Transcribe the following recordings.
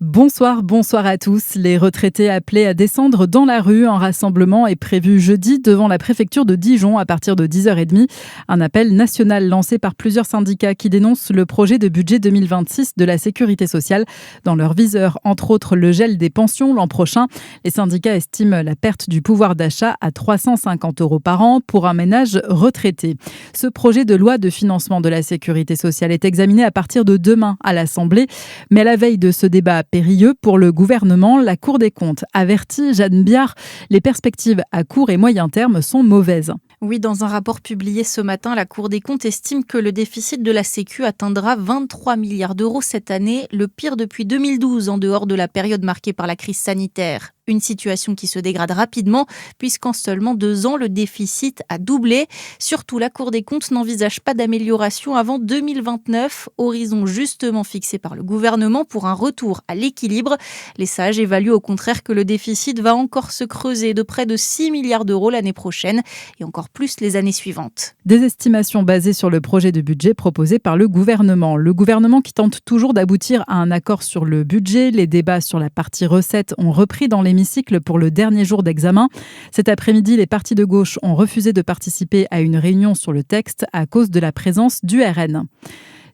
Bonsoir à tous. Les retraités appelés à descendre dans la rue. Un rassemblement est prévu jeudi devant la préfecture de Dijon à partir de 10h30. Un appel national lancé par plusieurs syndicats qui dénoncent le projet de budget 2026 de la sécurité sociale. Dans leur viseur, entre autres, le gel des pensions l'an prochain. Les syndicats estiment la perte du pouvoir d'achat à 350 € par an pour un ménage retraité. Ce projet de loi de financement de la sécurité sociale est examiné à partir de demain à l'Assemblée. Mais à la veille de ce débat périlleux pour le gouvernement, la Cour des comptes avertit Jeanne Biard, les perspectives à court et moyen terme sont mauvaises. Oui, dans un rapport publié ce matin, la Cour des comptes estime que le déficit de la Sécu atteindra 23 milliards d'euros cette année, le pire depuis 2012 en dehors de la période marquée par la crise sanitaire. Une situation qui se dégrade rapidement puisqu'en seulement 2 ans, le déficit a doublé. Surtout, la Cour des comptes n'envisage pas d'amélioration avant 2029, horizon justement fixé par le gouvernement pour un retour à l'équilibre. Les sages évaluent au contraire que le déficit va encore se creuser de près de 6 milliards d'euros l'année prochaine et encore plus les années suivantes. Des estimations basées sur le projet de budget proposé par le gouvernement. Le gouvernement qui tente toujours d'aboutir à un accord sur le budget. Les débats sur la partie recettes ont repris dans l'hémicycle pour le dernier jour d'examen. Cet après-midi, les partis de gauche ont refusé de participer à une réunion sur le texte à cause de la présence du RN.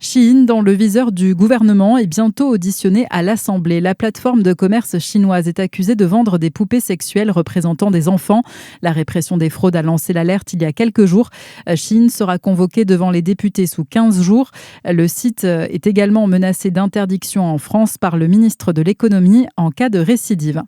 Shein, dans le viseur du gouvernement, est bientôt auditionné à l'Assemblée. La plateforme de commerce chinoise est accusée de vendre des poupées sexuelles représentant des enfants. La répression des fraudes a lancé l'alerte il y a quelques jours. Shein sera convoqué devant les députés sous 15 jours. Le site est également menacé d'interdiction en France par le ministre de l'Économie en cas de récidive.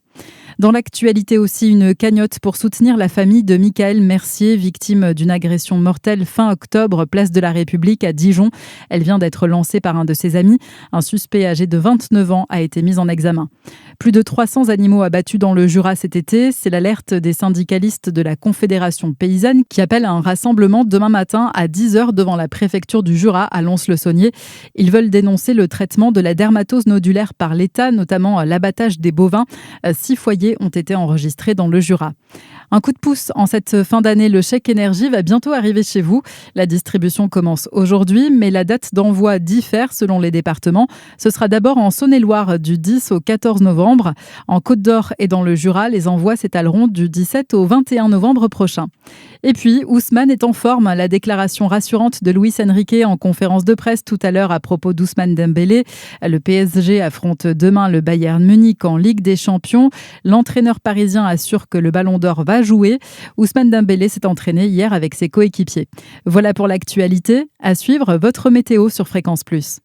Dans l'actualité aussi, une cagnotte pour soutenir la famille de Michael Mercier, victime d'une agression mortelle fin octobre, place de la République à Dijon. Elle vient d'être lancée par un de ses amis. Un suspect âgé de 29 ans a été mis en examen. Plus de 300 animaux abattus dans le Jura cet été. C'est l'alerte des syndicalistes de la Confédération paysanne qui appellent à un rassemblement demain matin à 10h devant la préfecture du Jura à Lons-le-Saunier. Ils veulent dénoncer le traitement de la dermatose nodulaire par l'État, notamment l'abattage des bovins. 6 foyers ont été enregistrés dans le Jura. Un coup de pouce en cette fin d'année, le chèque énergie va bientôt arriver chez vous. La distribution commence aujourd'hui, mais la date d'envoi diffère selon les départements. Ce sera d'abord en Saône-et-Loire du 10 au 14 novembre. En Côte-d'Or et dans le Jura, les envois s'étaleront du 17 au 21 novembre prochain. Et puis, Ousmane est en forme. La déclaration rassurante de Luis Enrique en conférence de presse tout à l'heure à propos d'Ousmane Dembélé. Le PSG affronte demain le Bayern Munich en Ligue des Champions. L'entraîneur parisien assure que le Ballon d'Or va jouer. Ousmane Dembélé s'est entraîné hier avec ses coéquipiers. Voilà pour l'actualité. À suivre, votre météo sur Fréquence Plus.